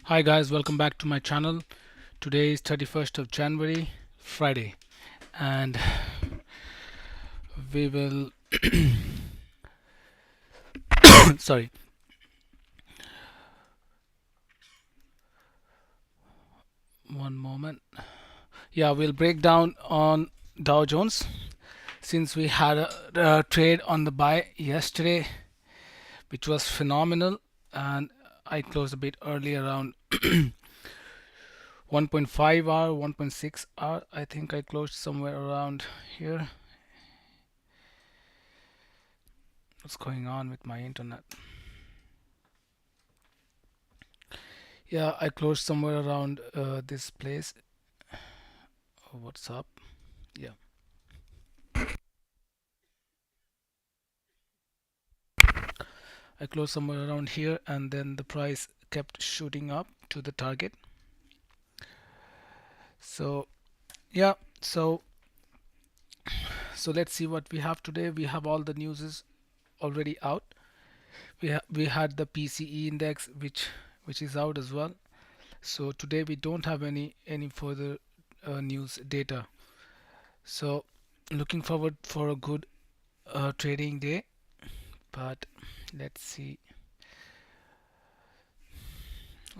Hi guys, welcome back to my channel. Today is 31st of January, Friday, and we will sorry, one moment. Yeah, we'll break down on Dow Jones since we had a trade on the buy yesterday, which was phenomenal, and I closed a bit early around 1.5 hour, 1.6 hour. I think I closed somewhere around here. What's going on with my internet? Yeah, I closed somewhere around this place. Oh, what's up? Yeah, I closed somewhere around here, and then the price kept shooting up to the target. So yeah, so so let's see what we have today. We have all the newses already out. We had the PCE index, which is out as well. So today we don't have any further news data. So looking forward for a good trading day. But let's see.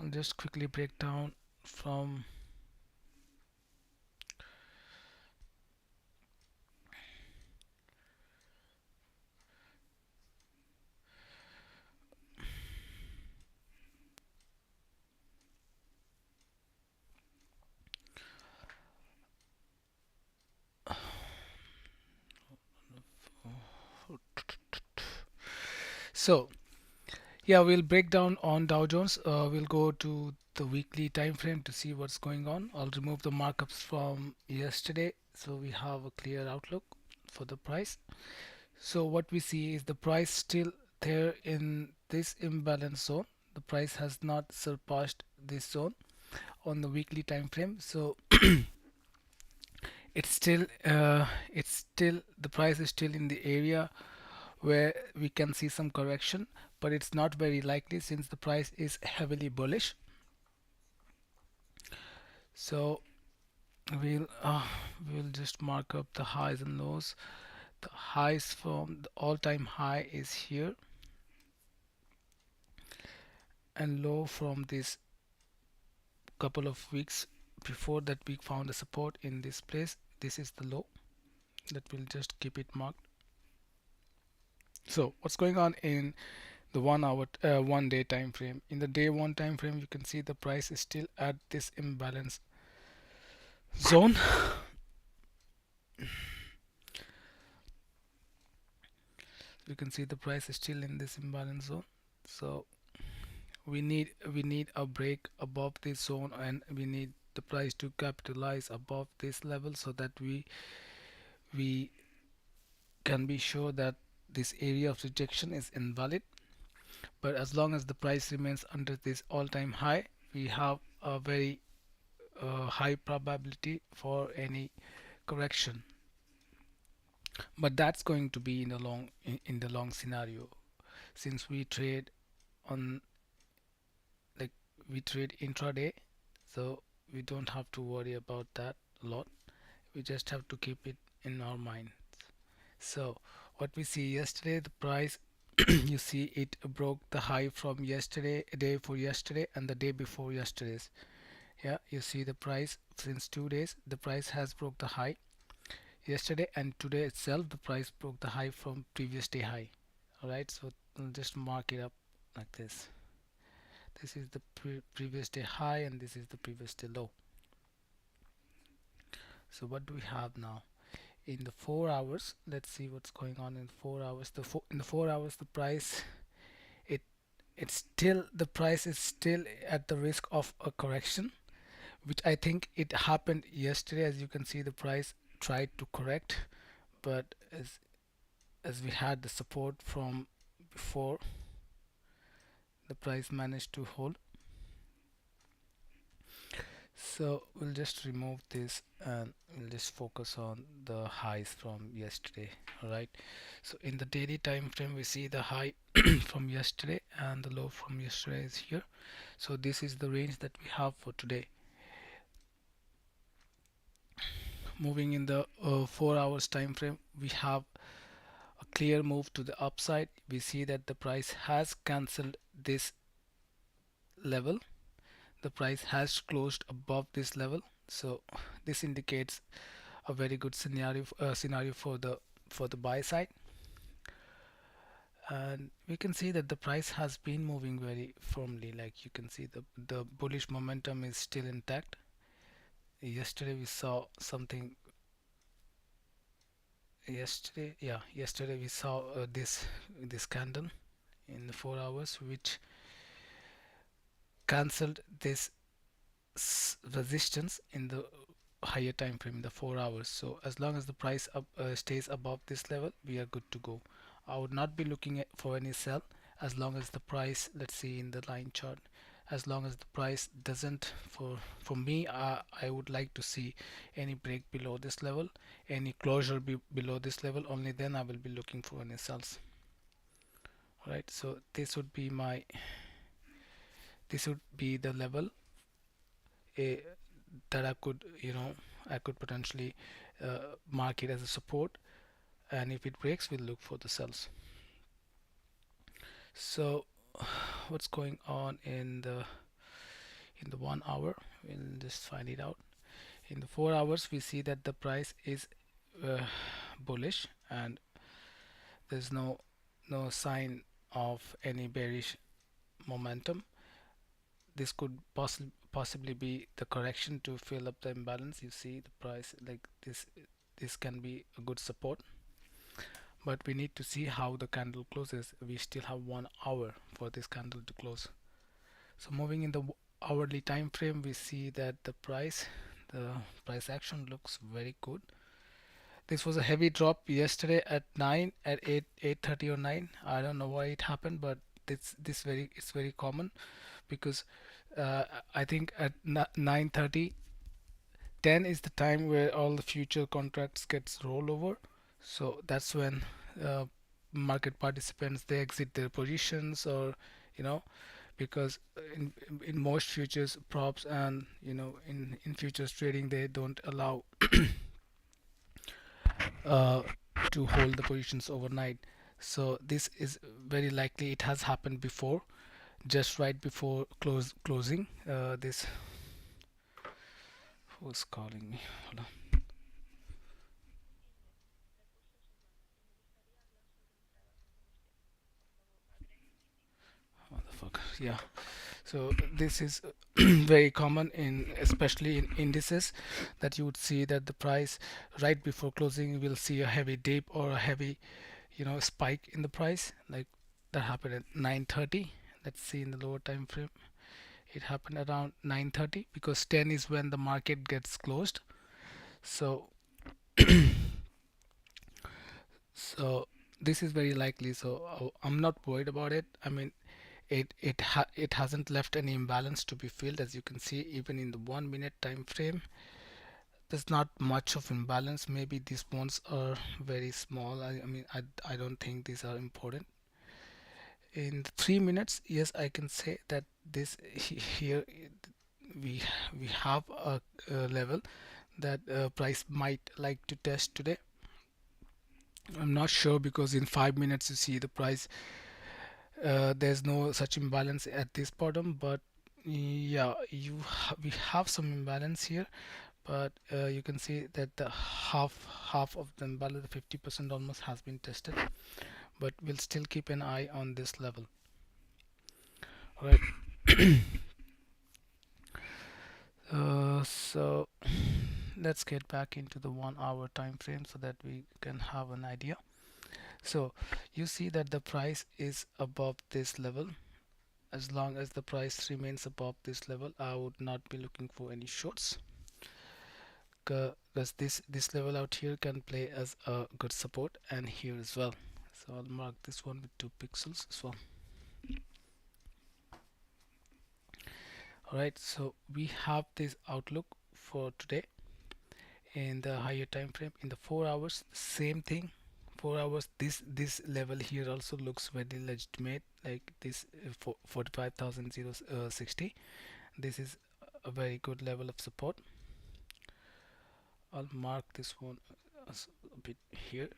I'll just quickly break down from. So yeah, we'll break down on Dow Jones. We'll go to the weekly time frame to see what's going on. I'll remove the markups from yesterday so we have a clear outlook for the price. So what we see is the price still there in this imbalance zone. The price has not surpassed this zone on the weekly time frame. So it's still the price is still in the area where we can see some correction, but it's not very likely since the price is heavily bullish. So we'll just mark up the highs and lows. The highs from the all-time high is here, and low from this couple of weeks before that we found a support in this place. This is the low that we'll just keep it marked. So what's going on in the 1 hour 1 day time frame? In the day one time frame, you can see the price is still at this imbalance zone. You can see the price is still in this imbalance zone. So we need a break above this zone, and we need the price to capitalize above this level so that we can be sure that this area of rejection is invalid. But as long as the price remains under this all-time high, we have a very high probability for any correction. But that's going to be in the long scenario, since we trade on, like, we trade intraday, so we don't have to worry about that a lot. We just have to keep it in our mind. So what we see yesterday, the price you see it broke the high from yesterday, day for yesterday, and the day before yesterday's. Yeah, you see the price since 2 days, the price has broke the high yesterday, and today itself the price broke the high from previous day high. All right, so I'll just mark it up like this. This is the previous day high, and this is the previous day low. So what do we have now in the 4 hours? Let's see what's going on in 4 hours. In the 4 hours, the price, it it's still, the price is still at the risk of a correction, which I think it happened yesterday. As you can see, the price tried to correct, but as we had the support from before, the price managed to hold. So we'll just remove this and we'll just focus on the highs from yesterday. All right. So in the daily time frame, we see the high from yesterday and the low from yesterday is here. So this is the range that we have for today. Moving in the 4 hours time frame, we have a clear move to the upside. We see that the price has cancelled this level. The price has closed above this level. So this indicates a very good scenario for the buy side, and we can see that the price has been moving very firmly. Like you can see the bullish momentum is still intact. Yesterday we saw something. Yesterday we saw this candle in the 4 hours which cancelled this resistance in the higher time frame in the 4 hours. So as long as the price stays above this level, we are good to go. I would not be looking at for any sell as long as the price, let's see in the line chart, as long as the price doesn't, for me, I would like to see any break below this level, any closure below this level. Only then I will be looking for any sells. All right, so this would be the level uh, that I could potentially mark it as a support, and if it breaks, we'll look for the sells. So what's going on in the 1 hour? We'll just find it out. In the 4 hours, we see that the price is uh, bullish, and there's no sign of any bearish momentum. This could possibly be the correction to fill up the imbalance. You see the price like this can be a good support, but we need to see how the candle closes. We still have 1 hour for this candle to close. So moving in the hourly time frame, we see that the price action looks very good. This was a heavy drop yesterday at 9 at 8:30 or 9. I don't know why it happened, but it's very common because uh, I think at 9:30 10 is the time where all the future contracts gets rollover. So that's when uh, market participants they exit their positions, or you know because in most futures props and in futures trading they don't allow uh, to hold the positions overnight. So this is very likely it has happened before, just right before closing. This who's calling me? Hold on, motherfucker. Yeah. So this is very common in especially in indices, that you would see that the price right before closing you will see a heavy dip or a heavy spike in the price, like that happened at 9:30. Let's see in the lower time frame. It happened around 9:30 because 10 is when the market gets closed. So so this is very likely. So I'm not worried about it. I mean, it hasn't left any imbalance to be filled. As you can see, even in the 1 minute time frame, there's not much of imbalance. Maybe these ones are very small. I mean, I don't think these are important. In the 3 minutes, yes, I can say that this here we we have a level that price might like to test today. I'm not sure because in 5 minutes you see the price, there's no such imbalance at this bottom, but yeah, we have some imbalance here, but you can see that the half of the imbalance, the 50% almost has been tested, but we'll still keep an eye on this level. All right. So let's get back into the 1 hour time frame so that we can have an idea. So you see that the price is above this level. As long as the price remains above this level, I would not be looking for any shorts, because this level out here can play as a good support, and here as well. So I'll mark this one with 2 pixels as well. All right, so we have this outlook for today in the higher time frame. In the 4 hours, same thing. 4 hours, this level here also looks very legitimate, like this 45,060. This is a very good level of support. I'll mark this one a bit here.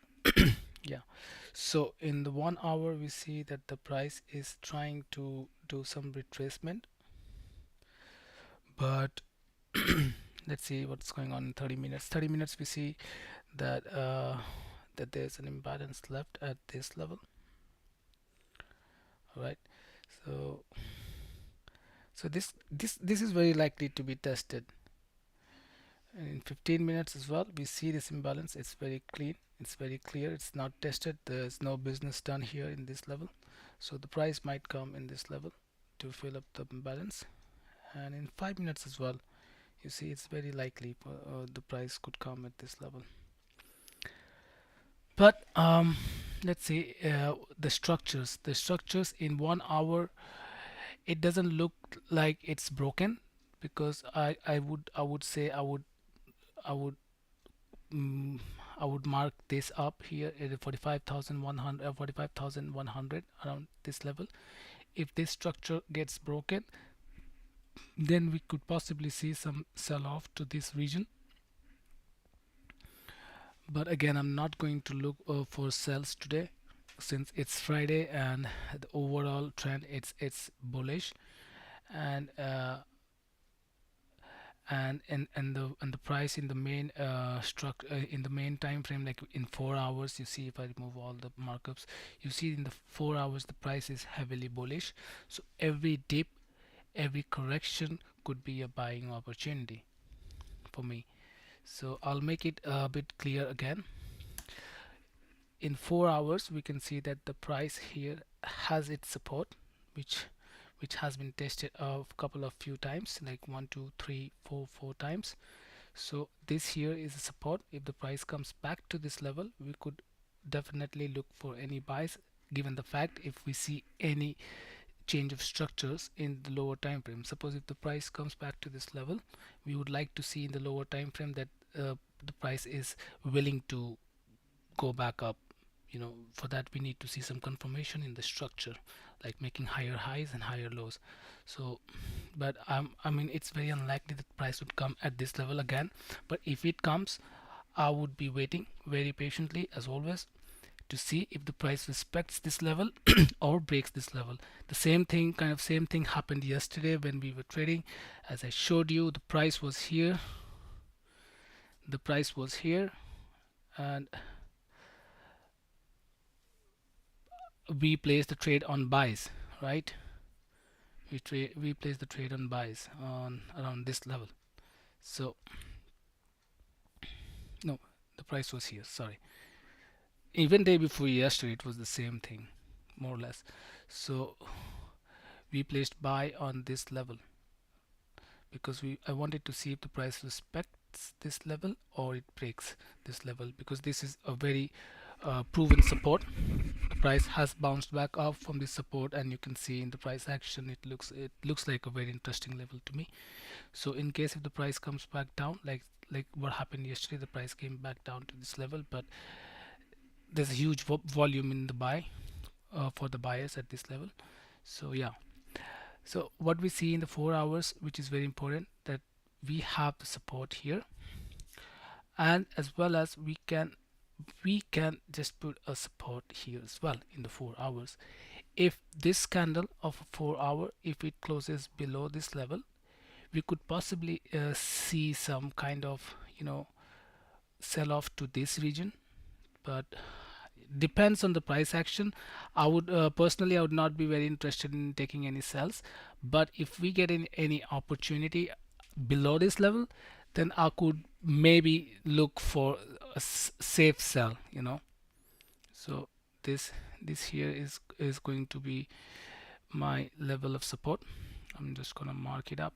Yeah, so in the 1 hour we see that the price is trying to do some retracement, but let's see what's going on in 30 minutes. 30 minutes we see that that there's an imbalance left at this level. All right, so this is very likely to be tested. And in 15 minutes as well, we see this imbalance. It's very clean, it's very clear, it's not tested, there's no business done here in this level, so the price might come in this level to fill up the imbalance. And in 5 minutes as well, you see it's very likely the price could come at this level. But let's see the structures in 1 hour. It doesn't look like it's broken, because I would say I would mm, I would mark this up here at 45,100 45,100 around this level. If this structure gets broken, then we could possibly see some sell off to this region. But again, I'm not going to look for sells today, since it's Friday and the overall trend it's bullish. And and the price in the main in the main time frame, like in 4 hours, you see, if I remove all the markups, you see in the 4 hours the price is heavily bullish. So every dip, every correction could be a buying opportunity for me. So I'll make it a bit clear again. In 4 hours we can see that the price here has its support, which has been tested a couple of few times, like 1 2 3 4 4 times. So this here is a support. If the price comes back to this level, we could definitely look for any buys, given the fact if we see any change of structures in the lower time frame. Suppose if the price comes back to this level, we would like to see in the lower time frame that the price is willing to go back up. For that we need to see some confirmation in the structure, like making higher highs and higher lows. So but I mean, it's very unlikely that price would come at this level again. But if it comes, I would be waiting very patiently as always to see if the price respects this level or breaks this level. The same thing happened yesterday when we were trading. As I showed you, the price was here, and we placed the trade on buys, right? We placed the trade on buys on around this level. So no, the price was here, sorry. Even day before yesterday it was the same thing, more or less. So we placed buy on this level, because I wanted to see if the price respects this level or it breaks this level, because this is a very proven support. The price has bounced back up from this support, and you can see in the price action it looks like a very interesting level to me. So in case if the price comes back down, like what happened yesterday, the price came back down to this level, but there's a huge volume in the buy for the buyers at this level. So yeah, so what we see in the 4 hours, which is very important, that we have the support here, and as well as we can just put a support here as well in the 4 hours. If this candle of a 4 hour, if it closes below this level, we could possibly see some kind of sell off to this region. But depends on the price action. I would personally, I would not be very interested in taking any sells. But if we get any opportunity below this level, then I could maybe look for a safe sell. So this this here is going to be my level of support. I'm just gonna mark it up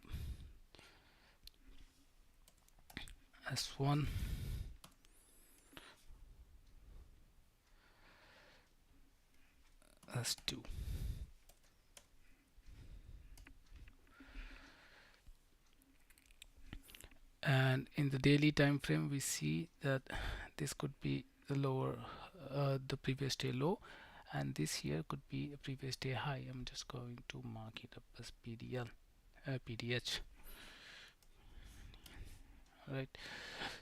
as one, as two. And in the daily time frame we see that this could be the lower, the previous day low, and this here could be a previous day high. I'm just going to mark it up as PDH. Right,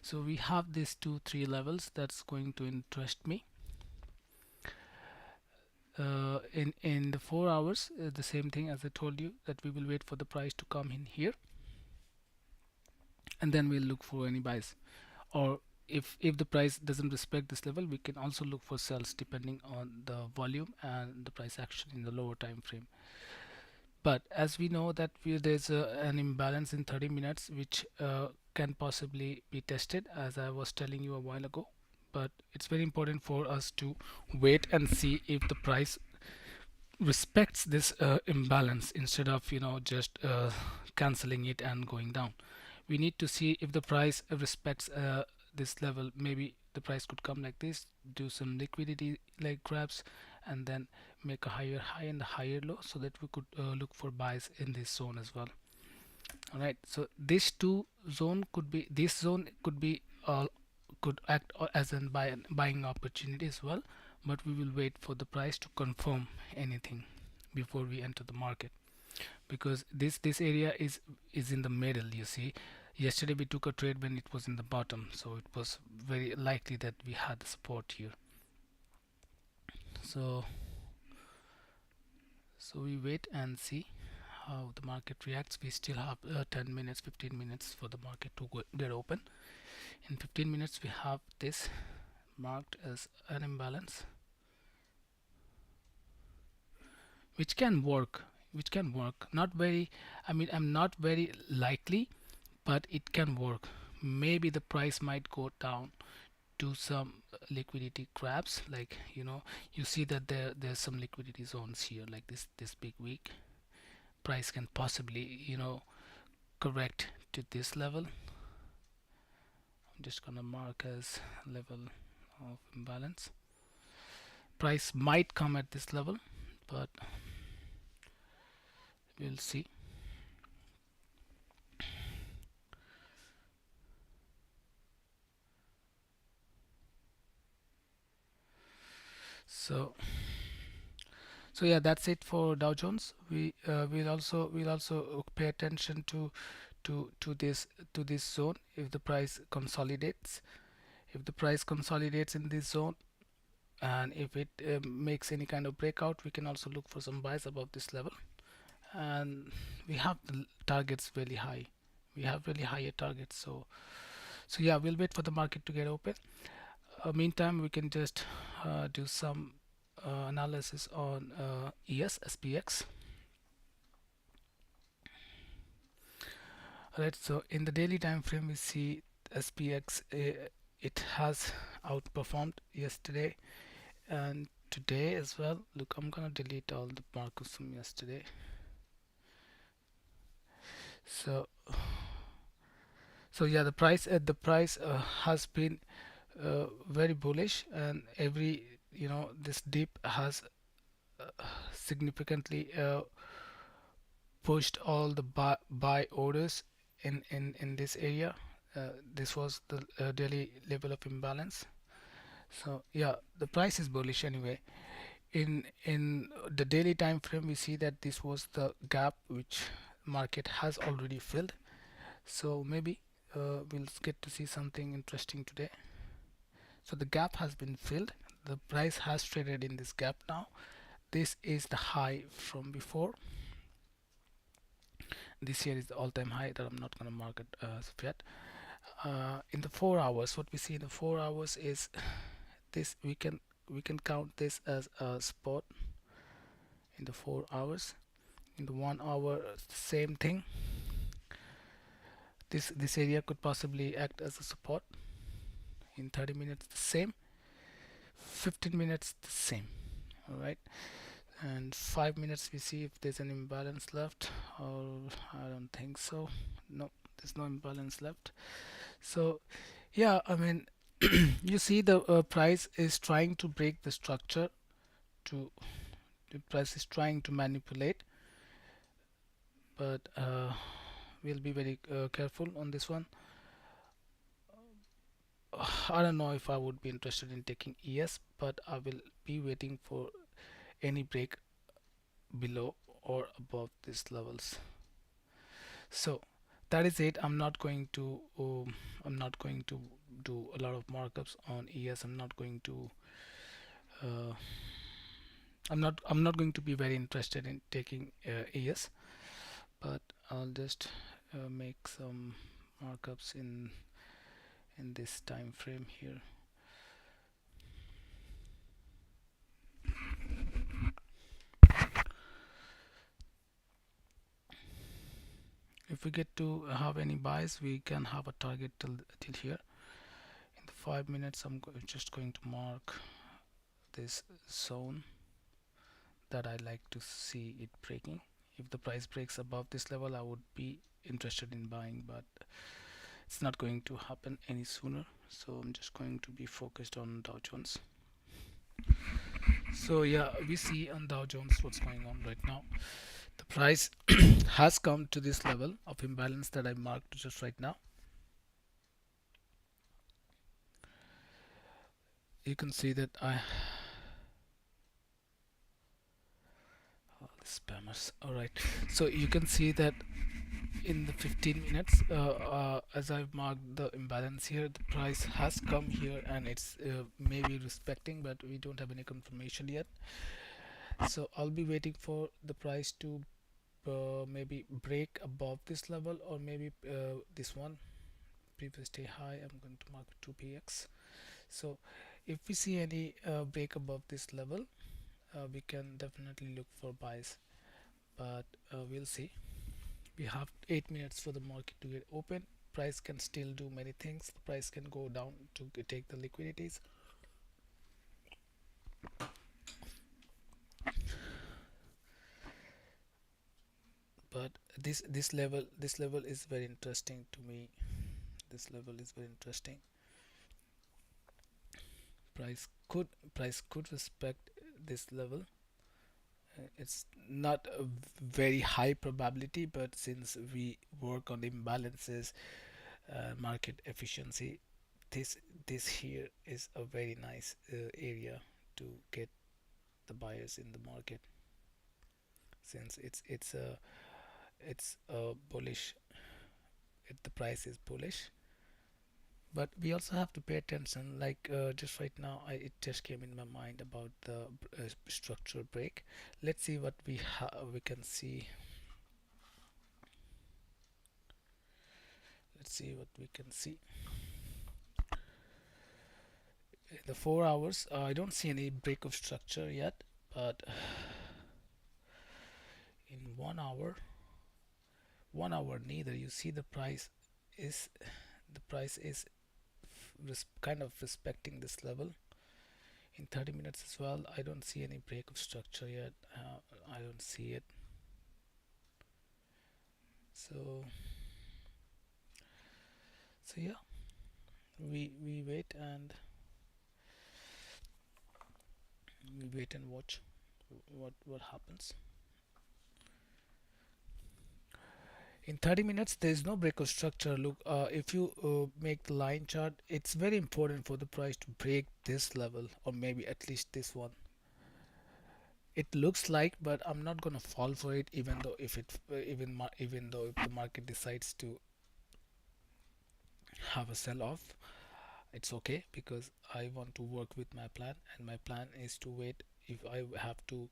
so we have these two three levels that's going to interest me. In the 4 hours, the same thing as I told you, that we will wait for the price to come in here, and then we'll look for any buys. Or if the price doesn't respect this level, we can also look for sells depending on the volume and the price action in the lower time frame. But as we know that there's an imbalance in 30 minutes which can possibly be tested, as I was telling you a while ago. But it's very important for us to wait and see if the price respects this imbalance, instead of just canceling it and going down. We need to see if the price respects this level. Maybe the price could come like this, do some liquidity like grabs, and then make a higher high and a higher low, so that we could look for buys in this zone as well. All right, so this zone could be could act as an buying opportunity as well, but we will wait for the price to confirm anything before we enter the market, because this area is in the middle. You see, yesterday we took a trade when it was in the bottom, so it was very likely that we had the support here. So we wait and see how the market reacts. We still have 10 minutes, 15 minutes for the market to get open. In 15 minutes we have this marked as an imbalance, which can work. Not very, I mean, I'm not very likely, but it can work. Maybe the price might go down to some liquidity grabs, like you see that there's some liquidity zones here, like this big week. Price can possibly correct to this level. I'm just gonna mark as level of imbalance. Price might come at this level, but we'll see. So yeah, that's it for Dow Jones. We'll also pay attention to this zone. If the price consolidates, in this zone, and if it makes any kind of breakout, we can also look for some buys above this level. And we have the targets really high. We have really higher targets. So yeah, we'll wait for the market to get open. Meantime, we can just do some analysis on SPX. Alright, so in the daily time frame, we see SPX. It has outperformed yesterday and today as well. Look, I'm gonna delete all the markers from yesterday. So yeah, the price has been very bullish, and this dip has significantly pushed all the buy orders in this area. This was the daily level of imbalance. So yeah, the price is bullish anyway. In the daily time frame, we see that this was the gap which market has already filled. So maybe we'll get to see something interesting today. So the gap has been filled. The price has traded in this gap now. This is the high from before. This here is the all-time high that I'm not going to mark it as of yet. In the 4 hours, what we see in the 4 hours is this. We can count this as a spot in the 4 hours. In the 1 hour, same thing. This area could possibly act as a support. In 30 minutes, the same. 15 minutes, the same. All right. And 5 minutes, we see if there's an imbalance left, or I don't think so. No, there's no imbalance left. So yeah, I mean, you see the price is trying to break the structure. To The price is trying to manipulate, but we'll be very careful on this one. I don't know if I would be interested in taking ES, but I will be waiting for any break below or above these levels. So that is it. I'm not going to do a lot of markups on ES. Uh, I'm not going to be very interested in taking ES, but I'll just make some markups in this time frame here. If we get to have any buys, we can have a target till here. In the 5 minutes, just going to mark this zone that I like to see it breaking. If the price breaks above this level, I would be interested in buying, but it's not going to happen any sooner. So I'm just going to be focused on Dow Jones. So yeah, we see on Dow Jones what's going on right now. The price has come to this level of imbalance that I marked just right now. You can see that all the spammers. All right, so you can see that in the 15 minutes, as I've marked the imbalance here, the price has come here and it's maybe respecting, but we don't have any confirmation yet. So I'll be waiting for the price to maybe break above this level, or maybe this one previous day high. I'm going to mark 2px. So if we see any break above this level, we can definitely look for buys, but we'll see. We have 8 minutes for the market to get open. Price can still do many things. The price can go down to take the liquidities, but this level is very interesting to me. This level is very interesting. Price could respect this level. It's not a very high probability, but since we work on imbalances, market efficiency, this this here is a very nice area to get the buyers in the market, since it's a bullish. The price is bullish, but we also have to pay attention. Like just right now, it just came in my mind about the structural break. Let's see what we can see. Let's see what we can see. The 4 hours, I don't see any break of structure yet, but in 1 hour, 1 hour neither. You see is the price is kind of respecting this level. In 30 minutes as well, I don't see any break of structure yet. I don't see it. So yeah, we wait and watch what happens. In 30 minutes, there is no break of structure. Look, if you make the line chart, it's very important for the price to break this level, or maybe at least this one. It looks like, but I'm not gonna fall for it, even though if it even though if the market decides to have a sell off, it's okay, because I want to work with my plan, and my plan is to wait. If I have to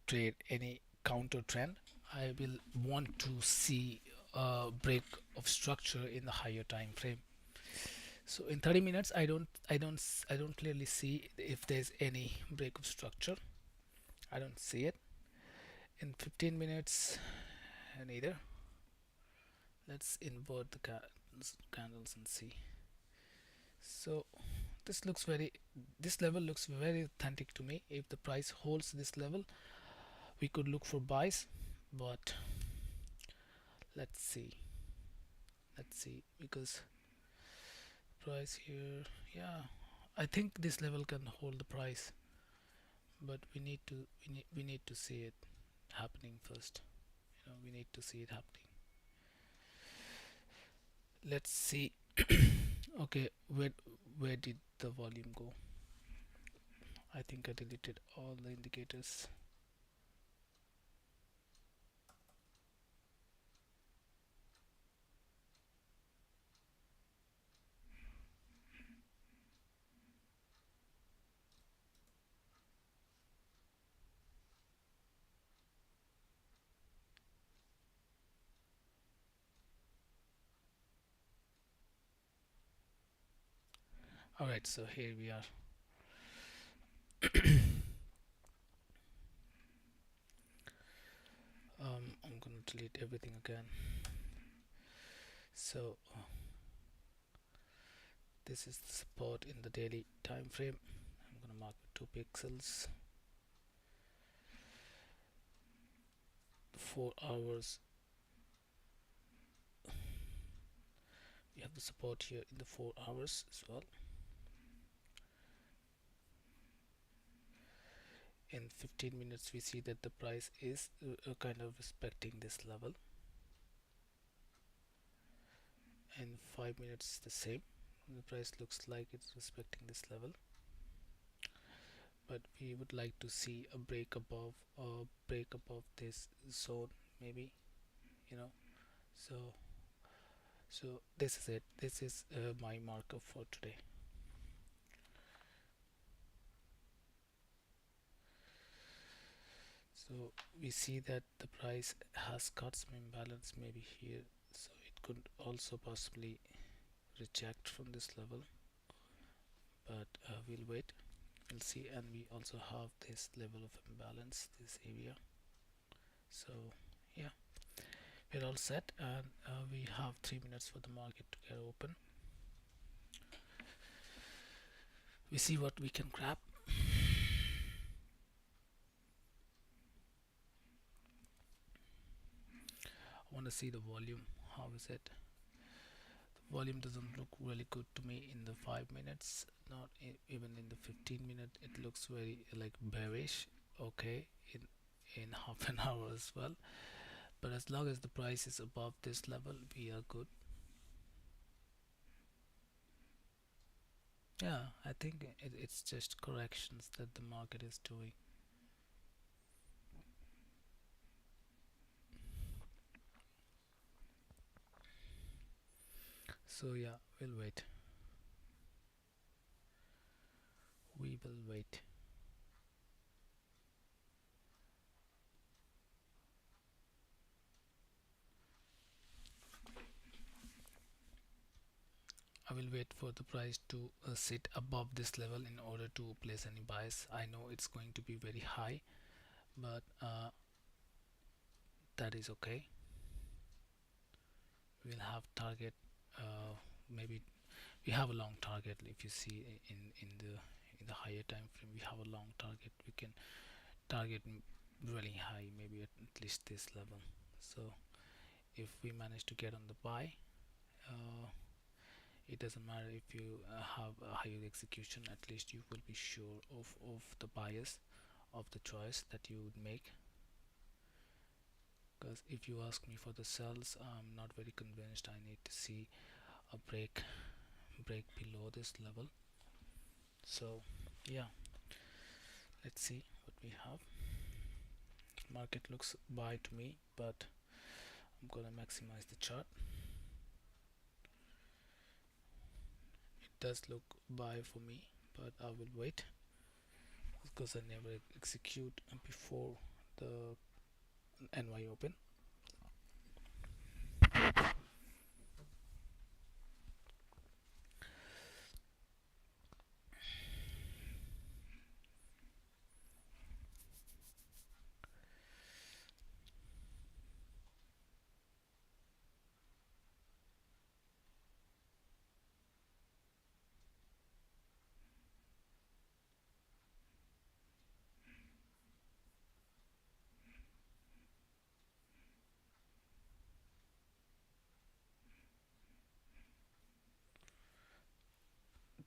trade any counter trend, I will want to see a break of structure in the higher time frame. So in 30 minutes, I don't clearly see if there's any break of structure. I don't see it. In 15 minutes, neither. Let's invert the candles and see. So this level looks very authentic to me. If the price holds this level, we could look for buys, but let's see. Let's see, because price here, yeah, I think this level can hold the price, but we need to see it happening first. We need to see it happening. Let's see. Okay, where did the volume go? I think I deleted all the indicators. All right, so here we are. I'm gonna delete everything again. So this is the support in the daily time frame. I'm gonna mark with 2 pixels. 4 hours. We have the support here in the 4 hours as well. In 15 minutes, we see that the price is kind of respecting this level. In 5 minutes, the same. The price looks like it's respecting this level, but we would like to see a break above this zone, maybe, you know. So so this is it. This is my markup for today. So we see that the price has got some imbalance maybe here, so it could also possibly reject from this level, but we'll wait, we'll see. And we also have this level of imbalance, this area. So yeah, we're all set, and we have 3 minutes for the market to get open. We see what we can grab. I want to see the volume. How is it? The volume doesn't look really good to me in the 5 minutes, not even in the 15 minute. It looks very like bearish. Okay, in half an hour as well, but as long as the price is above this level, we are good. Yeah, I think it's just corrections that the market is doing. So yeah, we'll wait. We will wait. I will wait for the price to sit above this level in order to place any buys. I know it's going to be very high, but that is okay. We'll have target. Maybe we have a long target. If you see in the higher time frame, we have a long target. We can target really high, maybe at least this level. So if we manage to get on the buy, uh, it doesn't matter if you have a higher execution. At least you will be sure of the bias of the choice that you would make. Because if you ask me for the sells, I'm not very convinced. I need to see a break below this level. So yeah, let's see what we have. Market looks buy to me, but I'm gonna maximize the chart. It does look buy for me, but I will wait because I never execute before the NY open.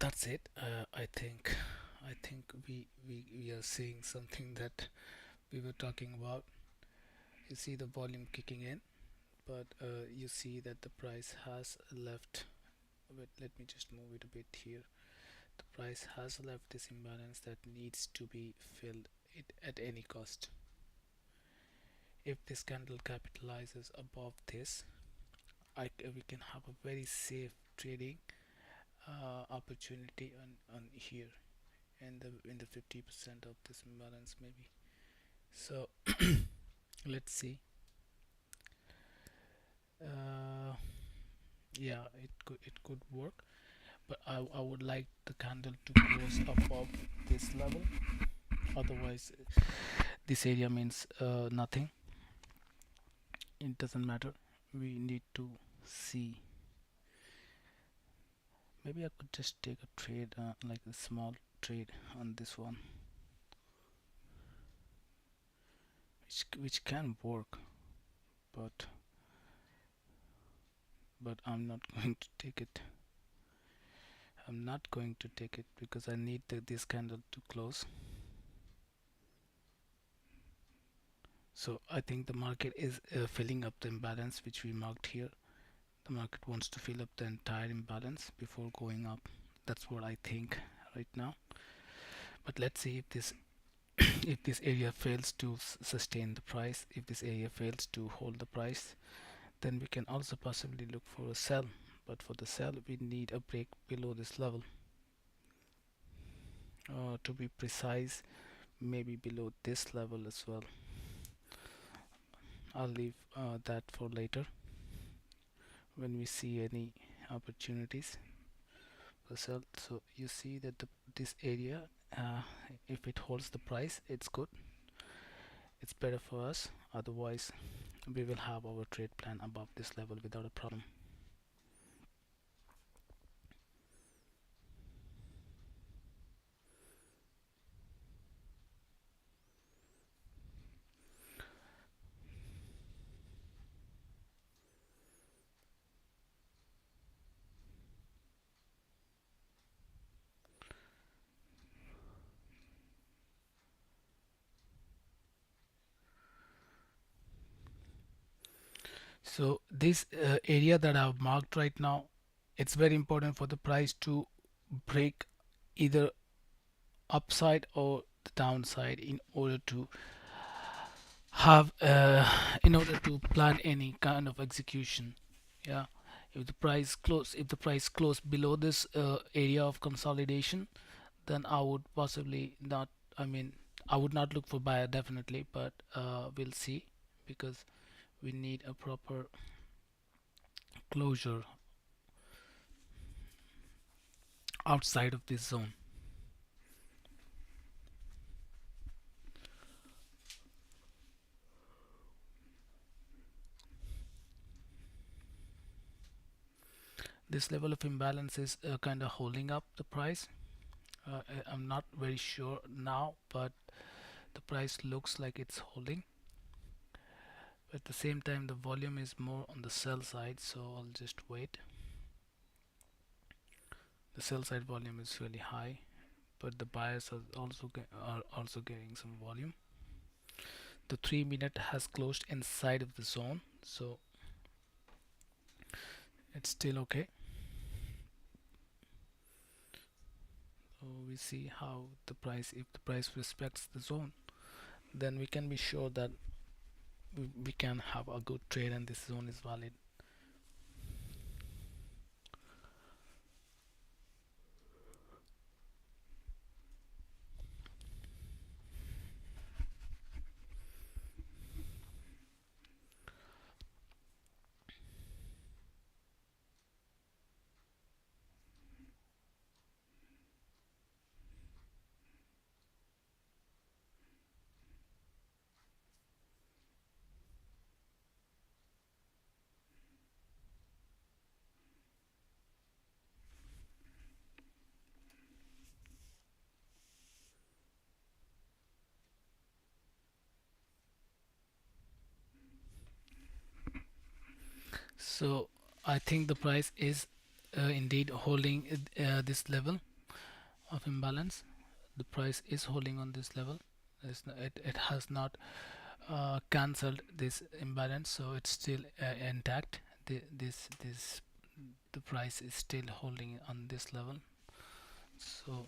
That's it. I think we are seeing something that we were talking about. You see the volume kicking in, but you see that the price has left wait, let me just move it a bit here. The price has left this imbalance that needs to be filled it at any cost. If this candle capitalizes above this, we can have a very safe trading opportunity on here in the 50% of this imbalance maybe. So let's see. uh, yeah, it could work, but I would like the candle to close above this level. Otherwise this area means nothing. It doesn't matter. We need to see. Maybe I could just take a trade, like a small trade on this one, which can work, but I'm not going to take it. I'm not going to take it because I need this candle to close. So I think the market is filling up the imbalance which we marked here. The market wants to fill up the entire imbalance before going up. That's what I think right now. But let's see if this if this area fails to sustain the price, if this area fails to hold the price, then we can also possibly look for a sell. But for the sell we need a break below this level, to be precise, maybe below this level as well. I'll leave that for later when we see any opportunities for sell. So you see that this area, uh, if it holds the price, it's good, it's better for us. Otherwise we will have our trade plan above this level without a problem. So this area that I've marked right now, it's very important for the price to break either upside or the downside in order to have in order to plan any kind of execution. Yeah, if the price close below this area of consolidation, then I would possibly not, I mean, I would not look for buyer definitely, but we'll see, because we need a proper closure outside of this zone. This level of imbalance is kind of holding up the price. I'm not very sure now, but the price looks like it's holding. At the same time, the volume is more on the sell side, so I'll just wait. The sell side volume is really high, but the buyers are also getting some volume. The 3 minute has closed inside of the zone, so it's still okay. So we see how the price, if the price respects the zone, then we can be sure that we can have a good trade and this zone is valid. So I think the price is indeed holding this level of imbalance. The price is holding on this level. It has not cancelled this imbalance, so it's still intact. This the price is still holding on this level, so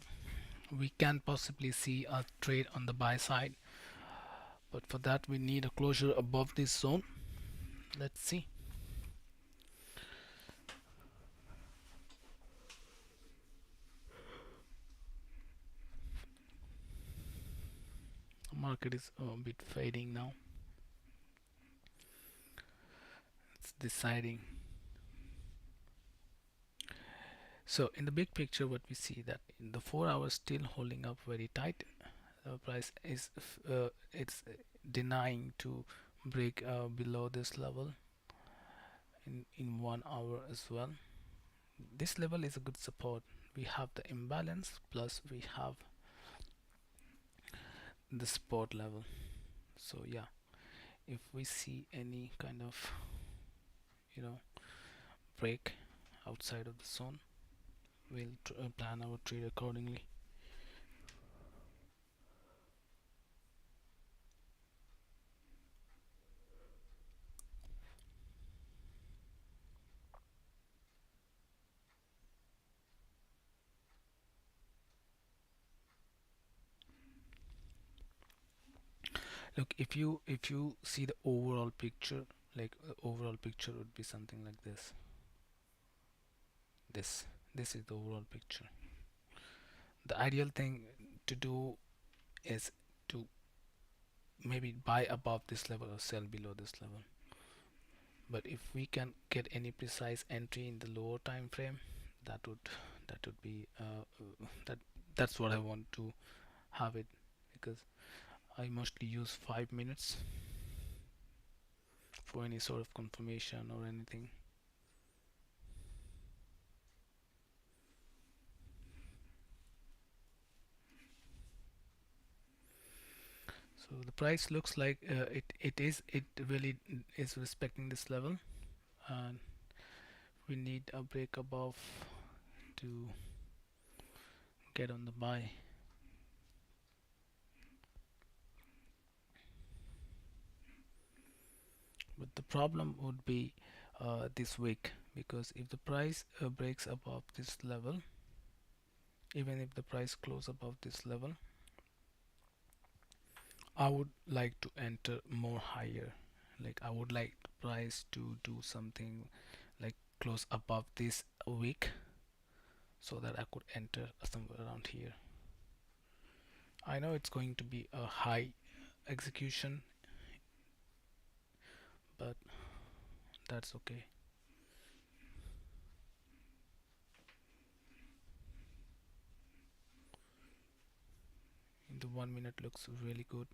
we can possibly see a trade on the buy side, but for that we need a closure above this zone. Let's see. The market is a bit fading now. It's deciding. So in the big picture, what we see that in the 4 hours still holding up very tight. The price is it's denying to break below this level in 1 hour as well. This level is a good support. We have the imbalance plus we have the support level. So yeah, if we see any kind of, you know, break outside of the zone, we'll plan our trade accordingly. Look, if you see the overall picture, like the overall picture would be something like this. This is the overall picture. The ideal thing to do is to maybe buy above this level or sell below this level. But if we can get any precise entry in the lower time frame, that would be that's what I want to have it, because I mostly use 5 minutes for any sort of confirmation or anything. So the price looks like it really is respecting this level, and we need a break above to get on the buy. But the problem would be this week, because if the price breaks above this level, even if the price close above this level, I would like to enter more higher. Like I would like the price to do something like close above this week, so that I could enter somewhere around here. I know it's going to be a high execution, but that's okay. The 1 minute looks really good.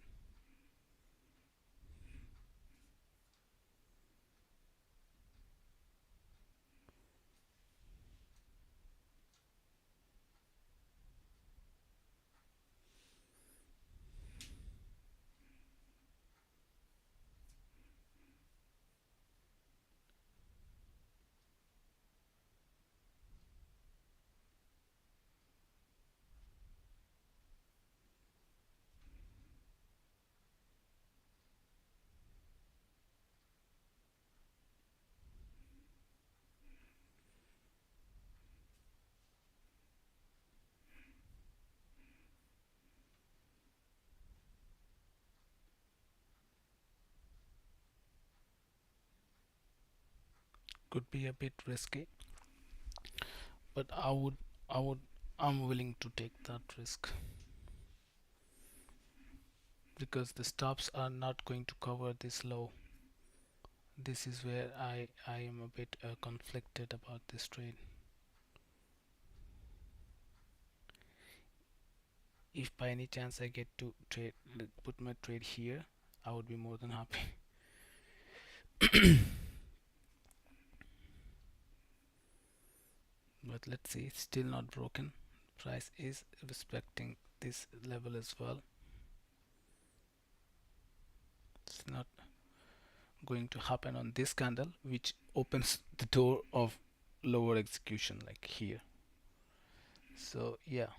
Could be a bit risky, but I would, I'm willing to take that risk, because the stops are not going to cover this low. This is where I am a bit conflicted about this trade. If by any chance I get to trade, put my trade here, I would be more than happy. But let's see, it's still not broken. Price is respecting this level as well. It's not going to happen on this candle, which opens the door of lower execution like here. So yeah,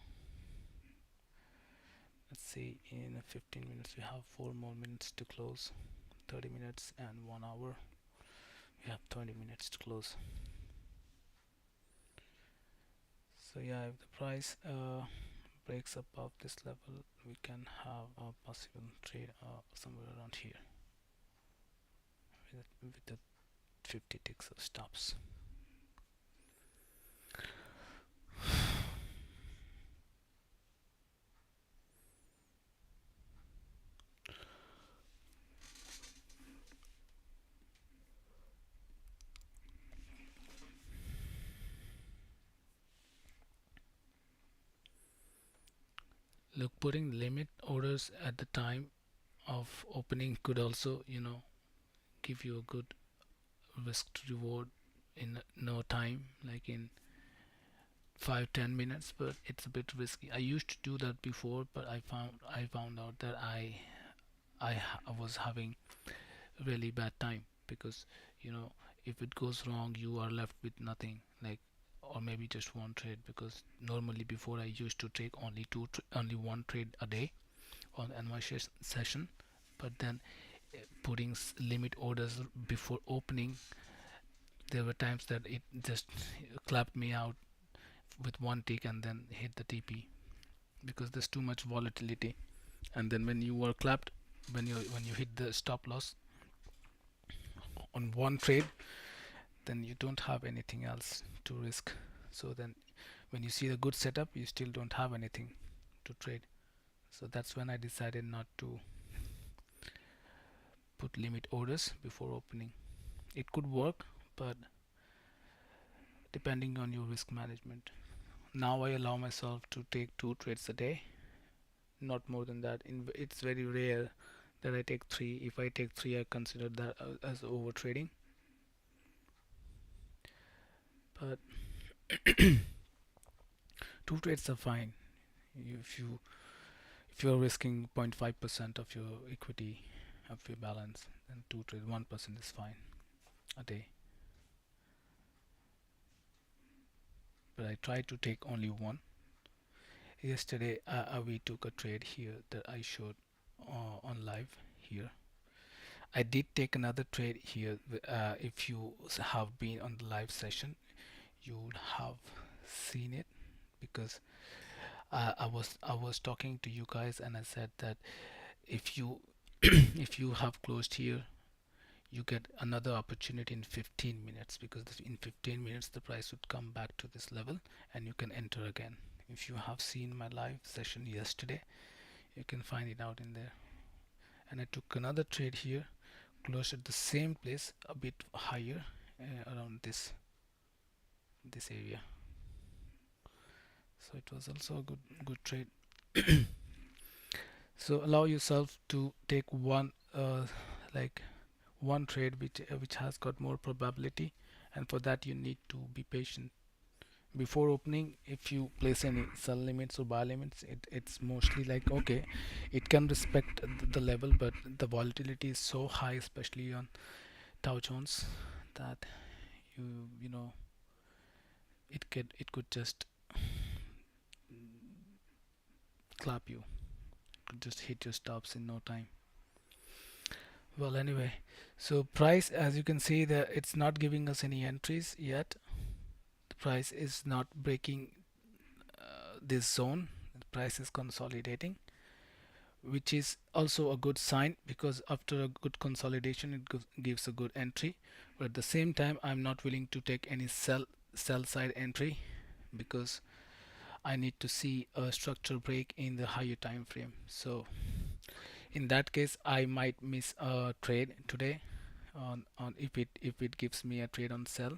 let's see, in 15 minutes we have 4 more minutes to close. 30 minutes and 1 hour, we have 20 minutes to close. So yeah, if the price breaks above this level, we can have a possible trade somewhere around here with the 50 ticks of stops. Look, putting limit orders at the time of opening could also, give you a good risk to reward in no time, like in 5-10 minutes. But it's a bit risky. I used to do that before, but I found out that I was having really bad time, because you know if it goes wrong, you are left with nothing, like, or maybe just one trade. Because normally before, I used to take only one trade a day on my session. But then, putting limit orders before opening, there were times that it just clapped me out with one tick and then hit the TP, because there's too much volatility. And then when you were clapped, when you hit the stop loss on one trade, then you don't have anything else to risk. So then when you see the good setup, you still don't have anything to trade. So that's when I decided not to put limit orders before opening. It could work, but depending on your risk management. Now I allow myself to take two trades a day, not more than that. It's very rare that I take three. If I take three, I consider that as over trading. But two trades are fine. If you're risking 0.5% of your equity, of your balance, then two trade 1% is fine a day. But I try to take only one. Yesterday, we took a trade here that I showed on live here. I did take another trade here. If you have been on the live session, you would have seen it, because I was talking to you guys, and I said that if you if you have closed here, you get another opportunity in 15 minutes, because in 15 minutes the price would come back to this level and you can enter again. If you have seen my live session yesterday, you can find it out in there. And I took another trade here, closed at the same place, a bit higher, around this area. So it was also a good trade. So allow yourself to take one, like one trade which has got more probability, and for that you need to be patient. Before opening, if you place any sell limits or buy limits, it's mostly like, okay, it can respect the level, but the volatility is so high, especially on Dow Jones, that you know it could just clap you, could just hit your stops in no time. Well, anyway, so price, as you can see, that it's not giving us any entries yet. The price is not breaking this zone. The price is consolidating, which is also a good sign, because after a good consolidation, it gives a good entry. But at the same time, I'm not willing to take any sell side entry, because I need to see a structural break in the higher time frame. So in that case, I might miss a trade today. On if it gives me a trade on sell,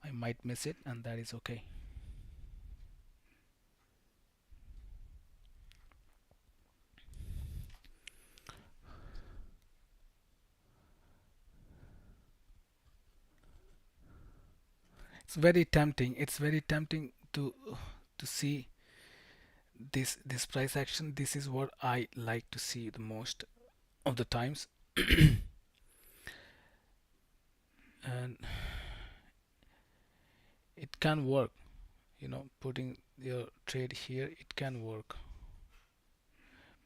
I might miss it, and that is okay. It's very tempting to see this price action. This is what I like to see the most of the times. And it can work, putting your trade here, it can work.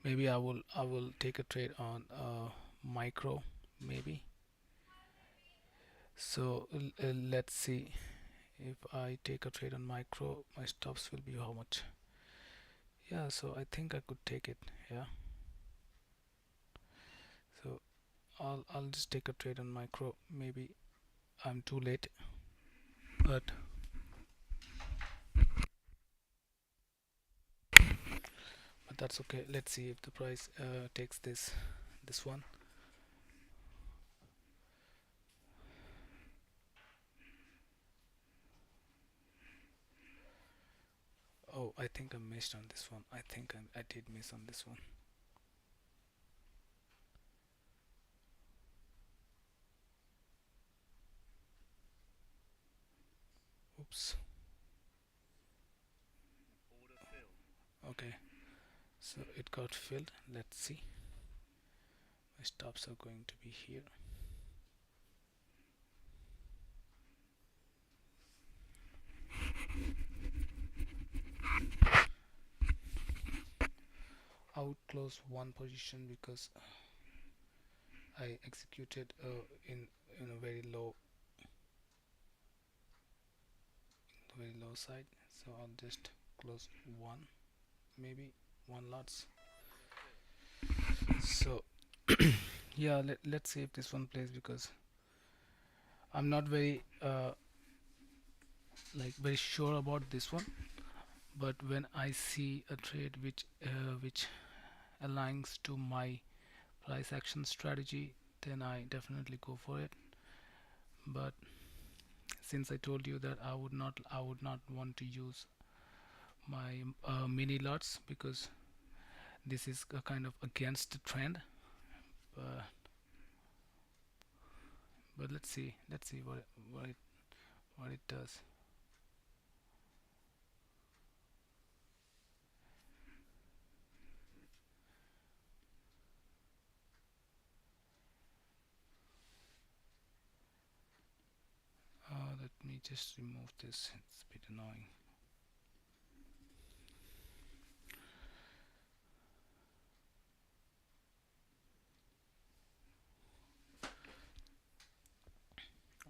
Maybe I will take a trade on micro, maybe. So let's see If I take a trade on micro, my stops will be how much? Yeah, so I think I could take it. Yeah, so I'll just take a trade on micro. Maybe I'm too late, but that's okay. Let's see if the price takes this one. Oh, I think I missed on this one. I think I did miss on this one. Oops. Okay, so it got filled. Let's see. My stops are going to be here. I would close one position because I executed in a very low side. So I'll just close one, maybe one lots. So yeah, let's see if this one plays because I'm not very sure about this one. But when I see a trade which aligns to my price action strategy, then I definitely go for it. But since I told you that I would not want to use my mini lots because this is a kind of against the trend. But let's see what it does. Let me just remove this. It's a bit annoying.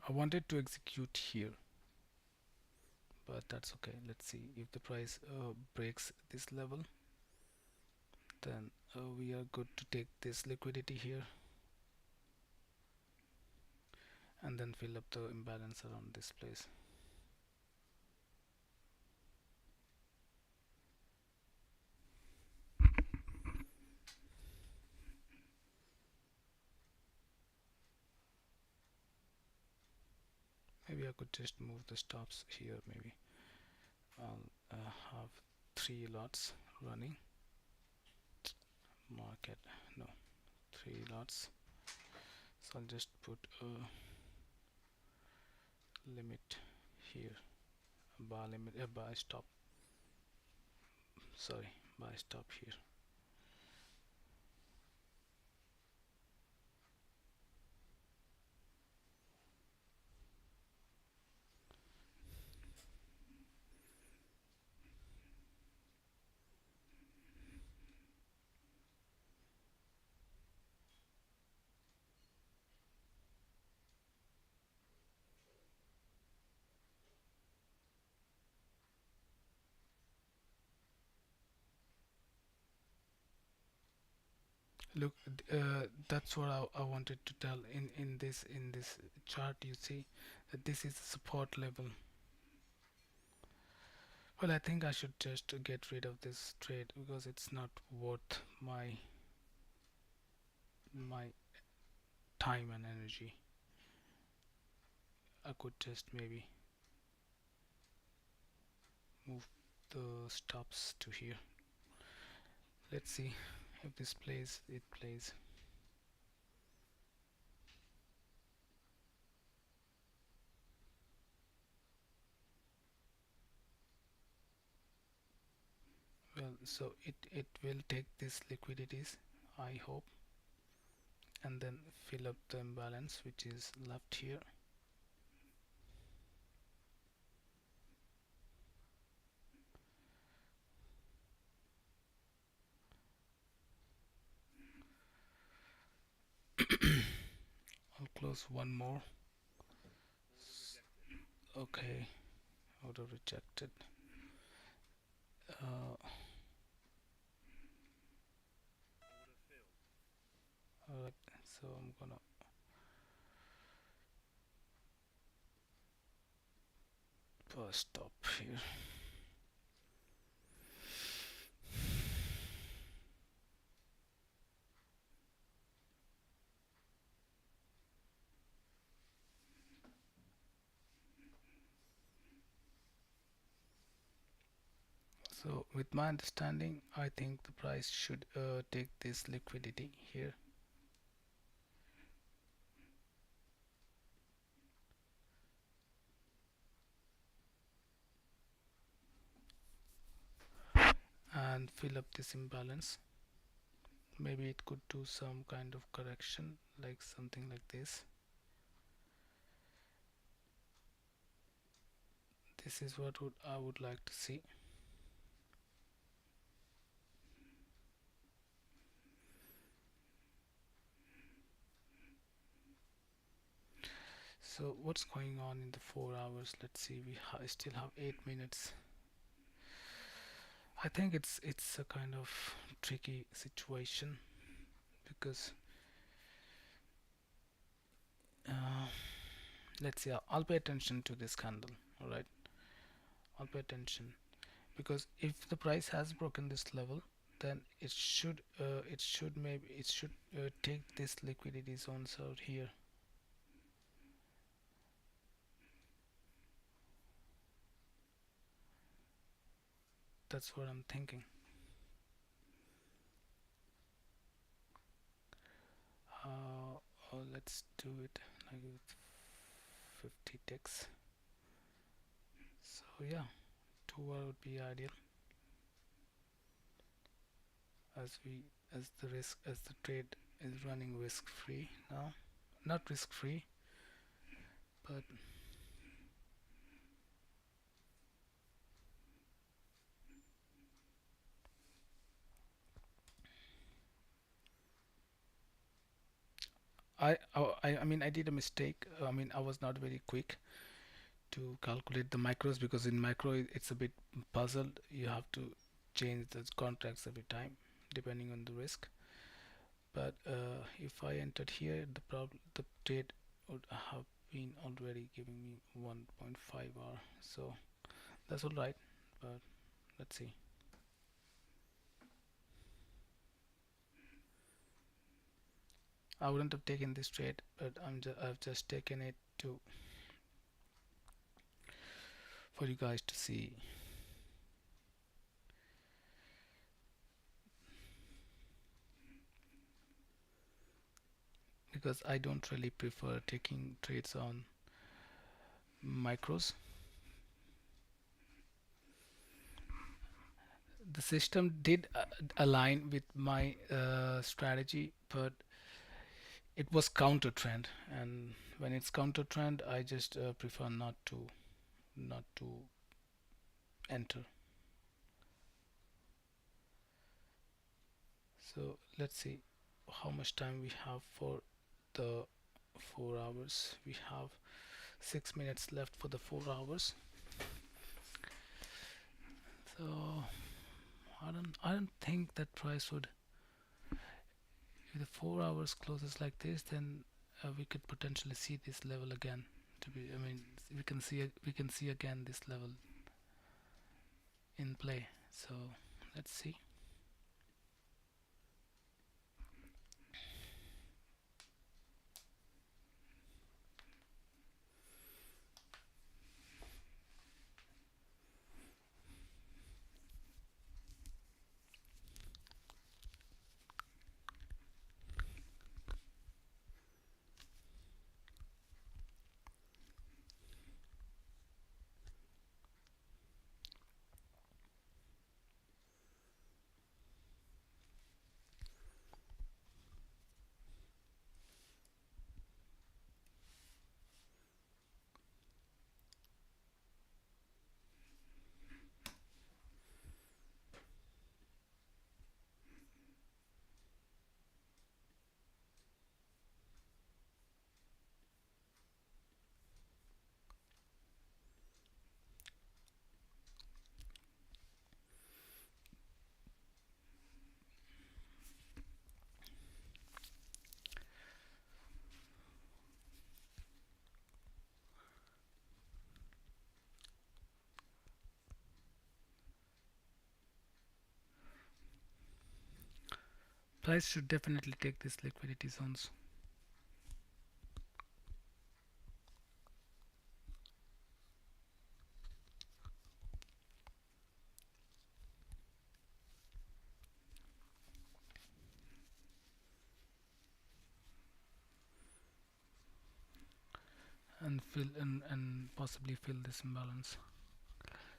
I wanted to execute here, but that's okay. Let's see if the price breaks this level, then we are good to take this liquidity here and then fill up the imbalance around this place. Maybe I could just move the stops here. Maybe I'll have 3 lots running. Market, no, 3 lots. So I'll just put a limit here, a bar limit, a buy stop. Sorry, buy stop here. Look, that's what I wanted to tell in this chart. You see that this is the support level. Well, I think I should just get rid of this trade because it's not worth my time and energy. I could just maybe move the stops to here. Let's see if this plays. It plays. Well, so it will take these liquidities, I hope, and then fill up the imbalance which is left here. I'll close one more. Okay, Order rejected. uh, Alright, so I'm gonna stop here. So with my understanding, I think the price should take this liquidity here. And fill up this imbalance. Maybe it could do some kind of correction, like something like this. This is what I would like to see. So what's going on in the 4 hours? Let's see. We still have 8 minutes. I think it's a kind of tricky situation because uh, let's see. I'll pay attention to this candle. All right, I'll pay attention because if the price has broken this level, then it should take this liquidity zones out here. That's what I'm thinking. Let's do it like with 50 ticks. So yeah, 2 hour would be ideal as the trade is running risk free now. Not risk free, but I mean I did a mistake. I mean I was not very quick to calculate the macros because in macro it's a bit puzzled. You have to change the contracts every time depending on the risk. But if I entered here, the trade would have been already giving me 1.5 hour. So that's all right. But let's see. I wouldn't have taken this trade, but I've just taken it to for you guys to see. Because I don't really prefer taking trades on micros. The system did align with my strategy, but it was counter trend, and when it's counter trend, I just prefer not to enter. So let's see how much time we have for the 4 hours. We have 6 minutes left for the 4 hours. So I don't think that price would. If the 4 hours closes like this, then we could potentially see this level again. I mean, we can see again this level in play. So let's see. Price should definitely take these liquidity zones. And fill and possibly fill this imbalance.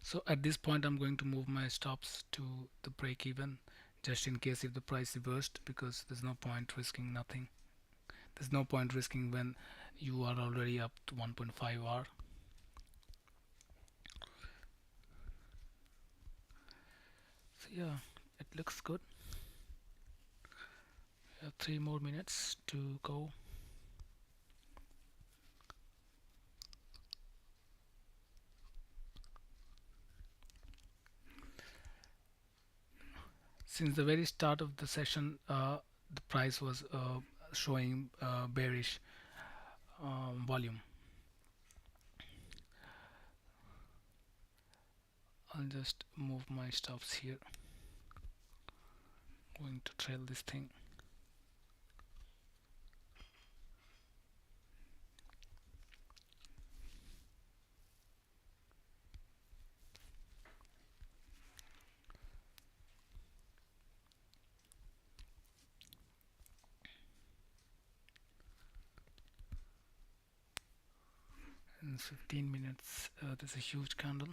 So at this point I'm going to move my stops to the break even, just in case if the price reversed, because there's no point risking nothing. There's no point risking when you are already up to 1.5 hour. So yeah, it looks good. We have 3 more minutes to go. Since the very start of the session, the price was showing bearish volume. I'll just move my stops here. Going to trail this thing. In 15 minutes, there's a huge candle.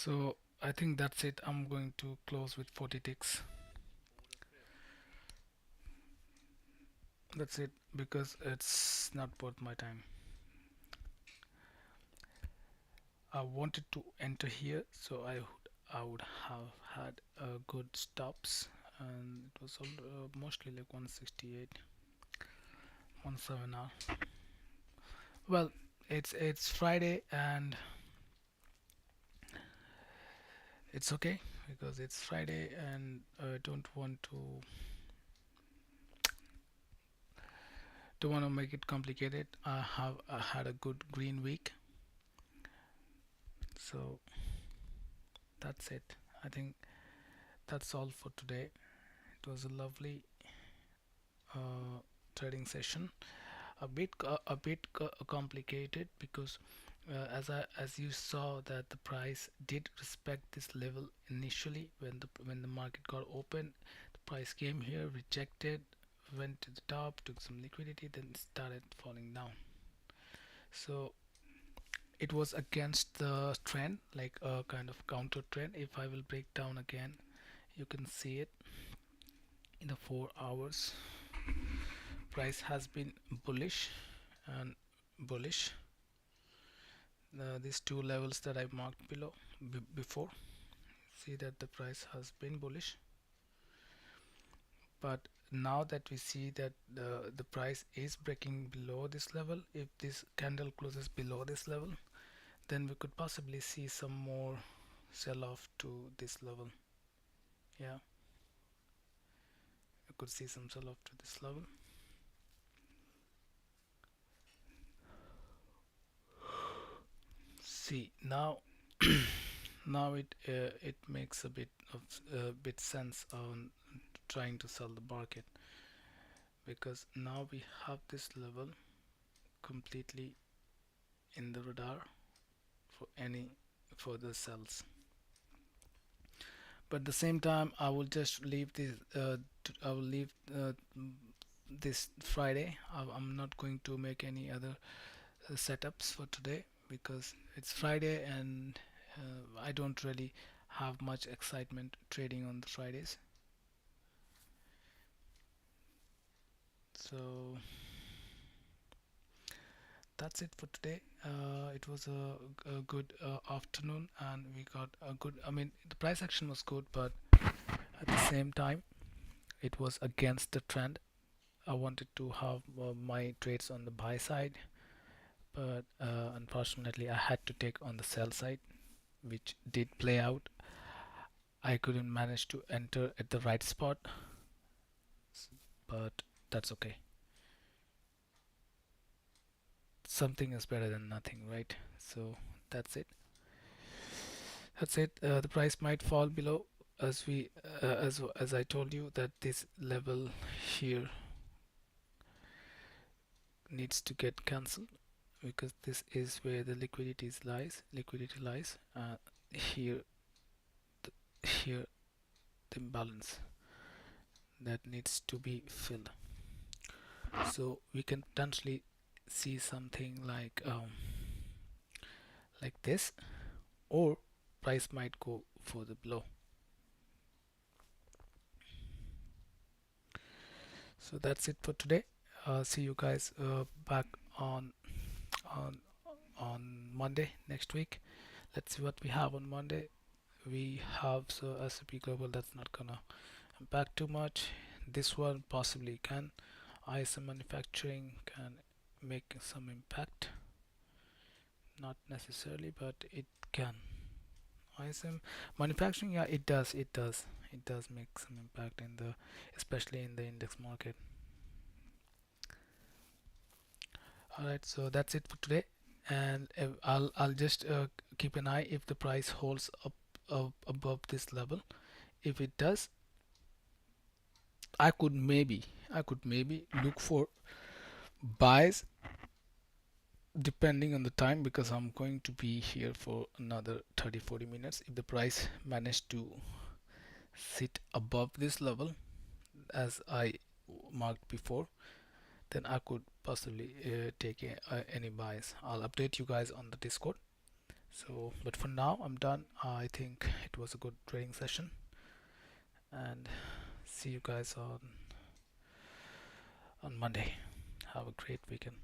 So I think that's it. I'm going to close with 40 ticks. That's it, because it's not worth my time. I wanted to enter here, so I would have had good stops, and it was mostly like 168, 17 hour. Well, it's Friday and it's okay, because it's Friday and I don't want to make it complicated. I had a good green week, so that's it. I think that's all for today. It was a lovely uh, trading session. A bit complicated, because as you saw that the price did respect this level initially when the market got open. The price came here, rejected, went to the top, took some liquidity, then started falling down. So it was against the trend, like a kind of counter trend. If I will break down again, you can see it in the 4 hours. Price has been bullish and bullish. These two levels that I marked below before, see that the price has been bullish. But now that we see that the price is breaking below this level, if this candle closes below this level, then we could possibly see some more sell off to this level. Yeah, you could see some sell off to this level. See now, now it makes a bit sense on trying to sell the market, because now we have this level completely in the radar for any further sells. But at the same time, I will just leave this. I will leave this Friday. I'm not going to make any other setups for today, because it's Friday and I don't really have much excitement trading on the Fridays. So that's it for today. It was a good afternoon, and we got a good. I mean, the price action was good, but at the same time, it was against the trend. I wanted to have my trades on the buy side, but unfortunately, I had to take on the sell side, which did play out. I couldn't manage to enter at the right spot, but that's okay. Something is better than nothing, right? So that's it. That's it. The price might fall below, as we as I told you that this level here needs to get cancelled, because this is where the liquidity lies. Here here the imbalance that needs to be filled. So we can potentially see something like this, or price might go further below. So that's it for today. See you guys back on on on Monday next week. Let's see what we have on Monday. We have so S&P Global, that's not gonna impact too much. This one possibly can. ISM manufacturing can make some impact, not necessarily, but it can. ISM manufacturing, yeah, it does make some impact in the, especially in the index market. All right, so that's it for today, and I'll just keep an eye if the price holds up above this level. If it does, I could maybe look for buys depending on the time, because I'm going to be here for another 30-40 minutes. If the price managed to sit above this level as I marked before, then I could possibly take any buys. I'll update you guys on the Discord. So, but for now, I'm done. I think it was a good trading session, and see you guys on Monday. Have a great weekend.